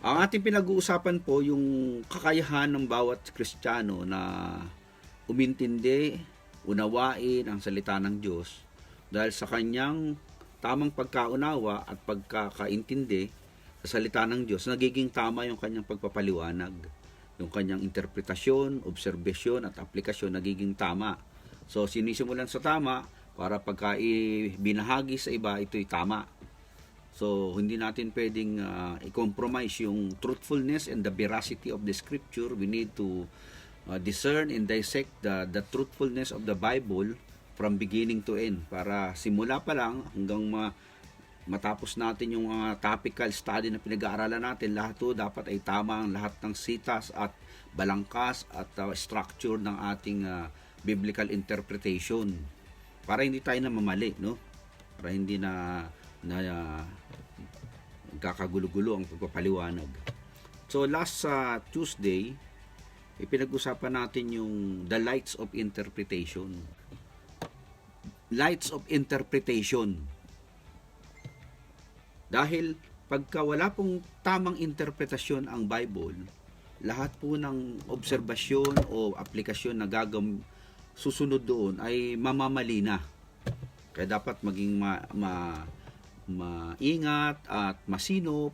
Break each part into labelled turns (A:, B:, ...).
A: Ang ating pinag-uusapan po yung kakayahan ng bawat Kristiyano na umintindi, unawain ang salita ng Diyos dahil sa kanyang tamang pagkaunawa at pagkakaintindi sa salita ng Diyos, nagiging tama yung kanyang pagpapaliwanag. Yung kanyang interpretasyon, obserbasyon at aplikasyon nagiging tama. So sinisimulan sa tama para pagka binahagi sa iba, ito'y tama. So, hindi natin pwedeng i-compromise yung truthfulness and the veracity of the scripture. We need to discern and dissect the truthfulness of the Bible from beginning to end. Para simula pa lang hanggang matapos natin yung topical study na pinag-aaralan natin, lahat to dapat ay tama ang lahat ng sitas at balangkas at structure ng ating biblical interpretation. Para hindi tayo na mamali, no? Para hindi na kakagulo-gulo ang pagpapaliwanag. So last Tuesday, ipinag-usapan natin yung the lights of interpretation. Lights of interpretation. Dahil pagka wala pong tamang interpretasyon ang Bible, lahat po ng obserbasyon o aplikasyon na susunod doon ay mamamali na. Kaya dapat maging maingat at masinop,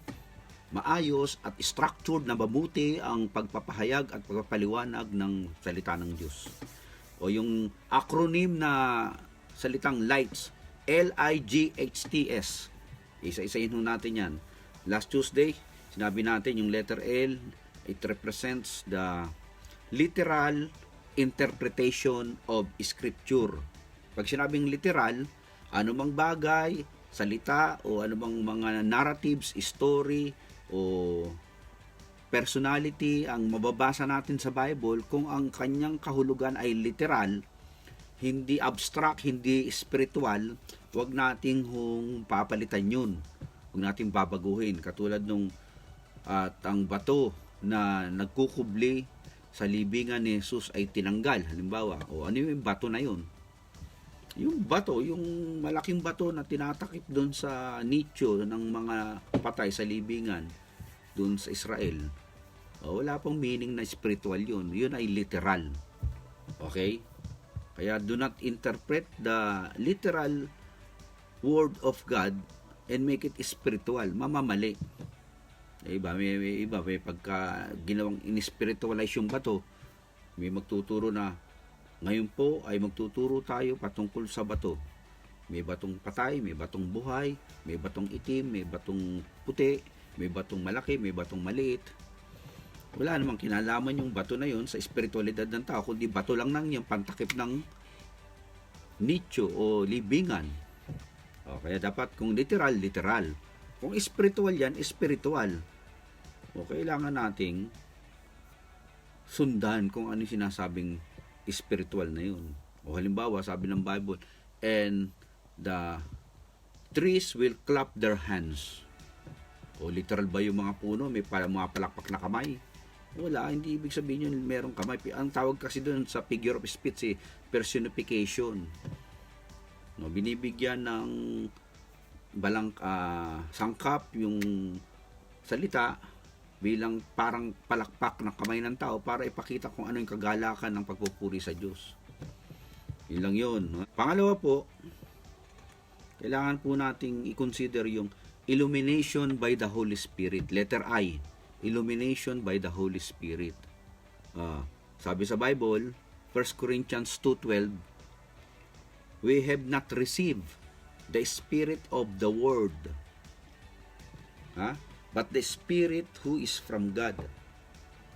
A: maayos at structured na mabuti ang pagpapahayag at pagpapaliwanag ng salita ng Diyos. O yung acronym na salitang LIGHTS, L-I-G-H-T-S. Isa-isahin natin yan. Last Tuesday, sinabi natin yung letter L, it represents the literal interpretation of Scripture. Pag sinabing literal, anumang bagay, salita o anumang mga narratives, story o personality ang mababasa natin sa Bible, kung ang kanyang kahulugan ay literal, hindi abstract, hindi spiritual, wag nating papalitan yun. Wag nating babaguhin. Katulad nung ang bato na nagkukubli sa libingan ni Jesus ay tinanggal, halimbawa. O ano yung bato na yun? Yung bato, yung malaking bato na tinatakip doon sa nicho ng mga patay sa libingan doon sa Israel, wala pong meaning na spiritual yun. Yun ay literal. Okay? Kaya do not interpret the literal word of God and make it spiritual. Mamamali. May pagka ginawang in-spiritualize yung bato, may magtuturo na ngayon po ay magtuturo tayo patungkol sa bato. May batong patay, may batong buhay, may batong itim, may batong puti, may batong malaki, may batong maliit. Wala namang kinalaman yung bato na yun sa espiritualidad ng tao, kundi bato lang nang yung pantakip ng nicho o libingan. Kaya dapat kung literal, literal. Kung spiritual yan, spiritual. Kailangan nating sundan kung ano yung sinasabing spiritual na yun. Halimbawa, sabi ng Bible, and the trees will clap their hands. Literal ba yung mga puno? May mga palakpak na kamay? Wala, hindi ibig sabihin yun merong kamay. Ang tawag kasi doon sa figure of speech, personification. Binibigyan ng sangkap yung salita bilang parang palakpak ng kamay ng tao para ipakita kung ano yung kagalakan ng pagpupuri sa Diyos. Yun lang yun. Pangalawa po, kailangan po nating i-consider yung illumination by the Holy Spirit. Letter I, illumination by the Holy Spirit. Sabi sa Bible, 1 Corinthians 2:12, we have not received the Spirit of the Word, but the Spirit who is from God,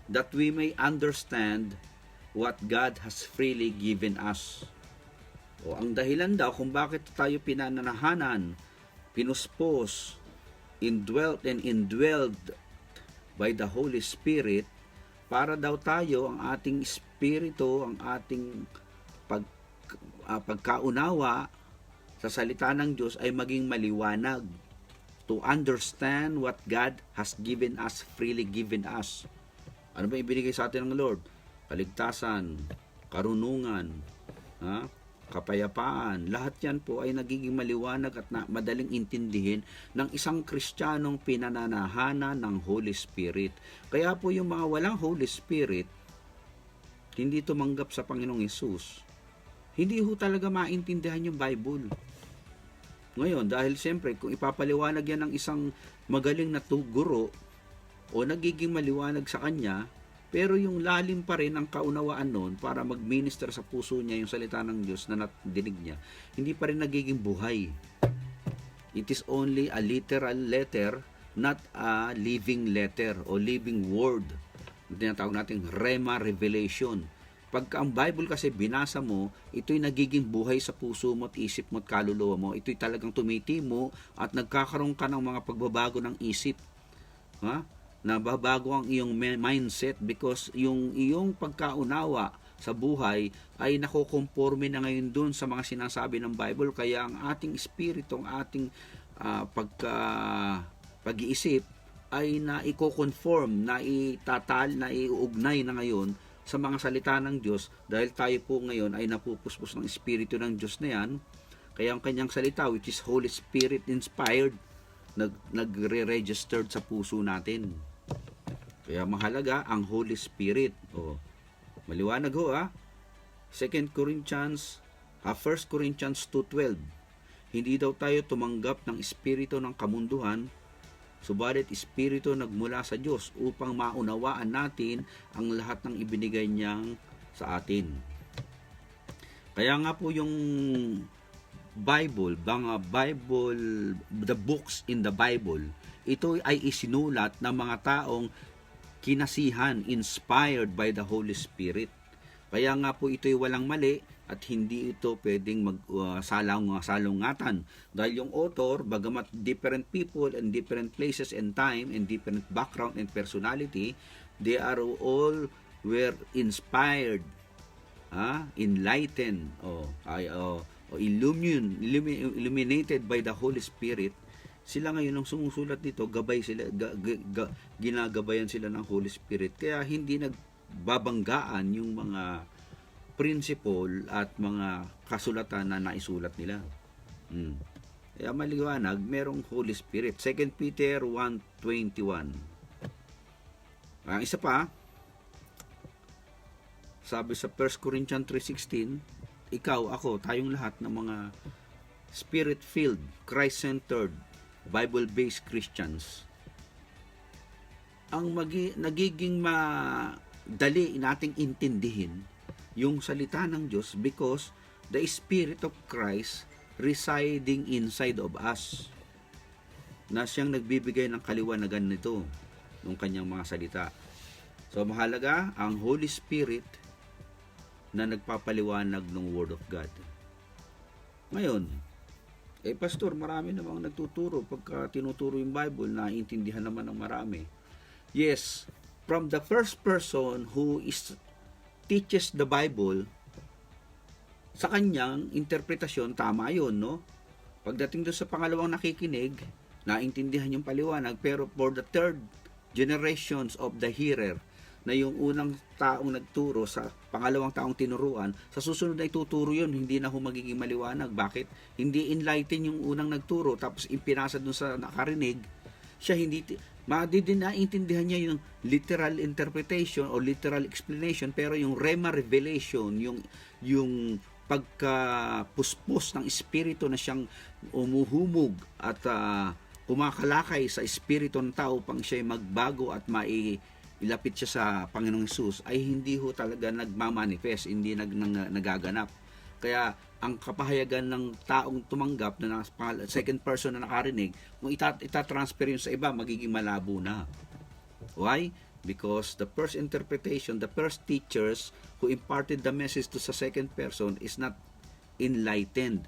A: that we may understand what God has freely given us. Ang dahilan daw kung bakit tayo pinananahanan, pinuspos, indwelt and indwelled by the Holy Spirit, para daw tayo, ang ating espiritu, ang ating pagkaunawa sa salita ng Diyos ay maging maliwanag, to understand what God has given us, freely given us. Ano ba ibinigay sa atin ng Lord? Kaligtasan, karunungan, kapayapaan. Lahat yan po ay nagiging maliwanag at madaling intindihin ng isang Kristiyanong pinananahana ng Holy Spirit. Kaya po yung mga walang Holy Spirit, hindi tumanggap sa Panginoong Hesus, hindi ho talaga maintindihan yung Bible. Ngayon, dahil siyempre, kung ipapaliwanag yan ng isang magaling na guro, o nagiging maliwanag sa kanya, pero yung lalim pa rin ang kaunawaan noon para mag-minister sa puso niya yung salita ng Diyos na nadinig niya, hindi pa rin nagiging buhay. It is only a literal letter, not a living letter o living word. Tinatawag natin Rhema Revelation. Pagka ang Bible kasi binasa mo, ito'y nagiging buhay sa puso mo at isip mo at kaluluwa mo. Ito'y talagang tumitimo at nagkakaroon ka ng mga pagbabago ng isip. Nababago ang iyong mindset because yung iyong pagkaunawa sa buhay ay nakokonforme na ngayon dun sa mga sinasabi ng Bible. Kaya ang ating espiritu, ang ating pag-iisip ay na-i-conform, na-iuugnay na ngayon sa mga salita ng Diyos dahil tayo po ngayon ay napupuspos ng espiritu ng Diyos na yan. Kaya ang kanyang salita, which is Holy Spirit inspired, nagre-registered sa puso natin. Kaya mahalaga ang Holy Spirit. Maliwanag ho 2 Corinthians, 1 Corinthians 2:12. Hindi daw tayo tumanggap ng espiritu ng kamunduhan, subalit espiritu nagmula sa Diyos upang maunawaan natin ang lahat ng ibinigay niyang sa atin. Kaya nga po yung Bible, the books in the Bible, ito ay isinulat ng mga taong kinasihan, inspired by the Holy Spirit. Kaya nga po ito'y walang mali at hindi ito pwedeng salungatan. Dahil yung author, bagamat different people and different places and time and different background and personality, they are all were inspired, enlightened, illuminated by the Holy Spirit. Sila ngayon ang sumusulat dito, gabay sila, ginagabayan sila ng Holy Spirit. Kaya hindi nagbabanggaan yung mga principle at mga kasulatan na naisulat nila. Kaya maliwanag, merong Holy Spirit. 2 Peter 1:21. Ang isa pa, sabi sa 1 Corinthians 3:16, ikaw, ako, tayong lahat ng mga Spirit-filled, Christ-centered, Bible-based Christians, ang nagiging madali nating intindihin yung salita ng Diyos because the Spirit of Christ residing inside of us, na siyang nagbibigay ng kaliwanagan nito ng kanyang mga salita. So mahalaga ang Holy Spirit na nagpapaliwanag ng Word of God. Ngayon, pastor, marami namang nagtuturo. Pagka tinuturo yung Bible, naiintindihan naman ng marami. Yes, from the first person who teaches the Bible, sa kanyang interpretasyon, tama yun, no? Pagdating doon sa pangalawang nakikinig, naintindihan yung paliwanag, pero for the third generations of the hearer, na yung unang taong nagturo sa pangalawang taong tinuruan, sa susunod na ituturo yun, hindi na magiging maliwanag. Bakit? Hindi enlighten yung unang nagturo, tapos ipinasa dun sa nakarinig, siya hindi, naintindihan niya yung literal interpretation o literal explanation, pero yung Rhema Revelation, yung pagkapuspos ng espiritu na siyang umuhumog at kumakalakay sa espiritu ng tao pang siya'y magbago at ilapit siya sa Panginoong Hesus, ay hindi ho talaga nagmamanifest, hindi nagaganap. Kaya ang kapahayagan ng taong tumanggap na second person na nakarinig, kung itatransfer yun sa iba, magiging malabo na. Why? Because the first interpretation, the first teachers who imparted the message to sa second person is not enlightened,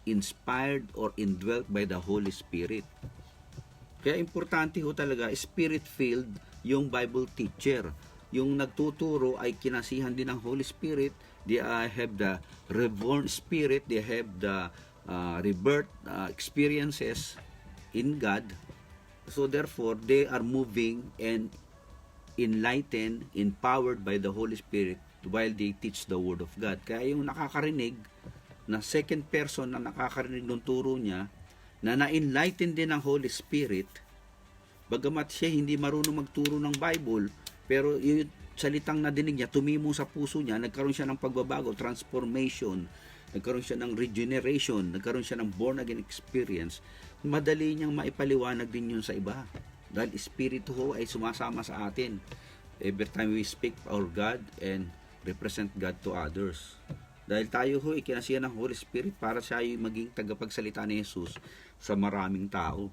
A: inspired, or indwelt by the Holy Spirit. Kaya importante ho talaga, Spirit-filled yung Bible teacher. Yung nagtuturo ay kinasihan din ng Holy Spirit. They have the reborn spirit, they have the rebirth experiences in God. So therefore, they are moving and enlightened, empowered by the Holy Spirit while they teach the Word of God. Kaya yung nakakarinig na second person na nakakarinig ng turo niya, na na-enlighten din ng Holy Spirit, bagamat siya hindi marunong magturo ng Bible, pero yung salitang nadinig niya, tumimo sa puso niya, nagkaroon siya ng pagbabago, transformation, nagkaroon siya ng regeneration, nagkaroon siya ng born again experience, madali niyang maipaliwanag din yun sa iba. Dahil Espiritu ho ay sumasama sa atin every time we speak our God and represent God to others. Dahil tayo ho ay kinasiya ng Holy Spirit para siya ay maging tagapagsalita ni Jesus sa maraming tao.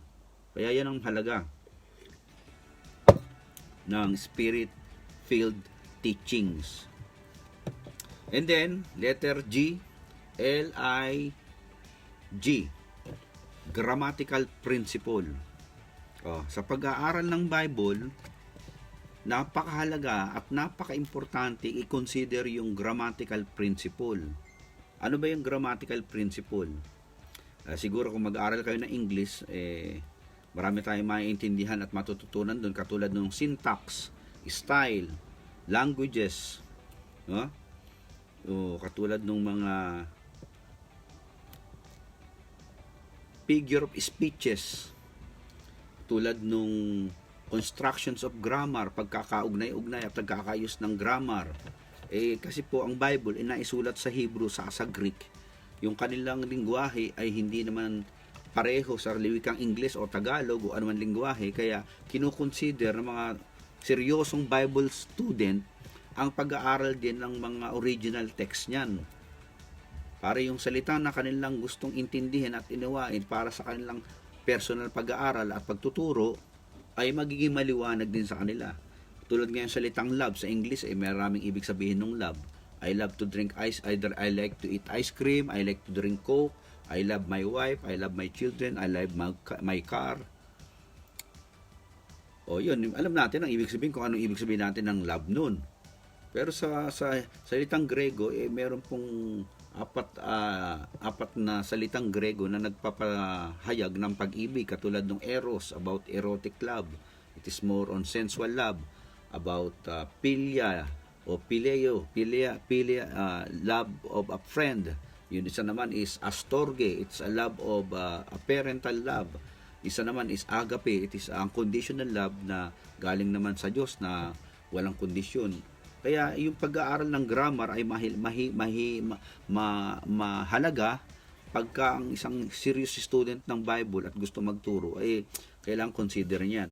A: Kaya yan ang halaga ng Spirit-filled teachings. And then, letter G, L-I-G, grammatical principle. Sa pag-aaral ng Bible, napakahalaga at napaka-importante i-consider yung grammatical principle. Ano ba yung grammatical principle? Siguro kung mag-aaral kayo ng English, marami tayong maiintindihan at matututunan doon, katulad ng syntax, style, languages, no? Katulad ng mga figure of speeches, tulad nung constructions of grammar, pagkakaugnay-ugnay at pagkakayos ng grammar. Kasi po ang Bible ay naisulat sa Hebrew sa Greek. Yung kanilang lingwahe ay hindi naman pareho sa wikang Ingles o Tagalog o anuman lingwahe, kaya kinukonsider ng mga seryosong Bible student ang pag-aaral din ng mga original text niyan. Para yung salita na kanilang gustong intindihin at inawain para sa kanilang personal pag-aaral at pagtuturo ay magiging maliwanag din sa kanila. Tulad ngayon salitang love sa English ay maraming ibig sabihin ng love. I love to drink ice, either I like to eat ice cream, I like to drink Coke, I love my wife, I love my children, I love my car. Yun, alam natin ang ibig sabihin, kung anong ibig sabihin natin ng love nun. Pero sa salitang Grego, meron pong apat na salitang Grego na nagpapahayag ng pag-ibig, katulad ng eros, about erotic love. It is more on sensual love. About philia o phileo, love of a friend. Yun, isa naman is astorge, it's a love of a parental love. Isa naman is agape, it is ang conditional love na galing naman sa Diyos na walang kondisyon. Kaya yung pag-aaral ng grammar ay mahalaga pagka ang isang serious student ng Bible at gusto magturo ay kailangang consider niyan.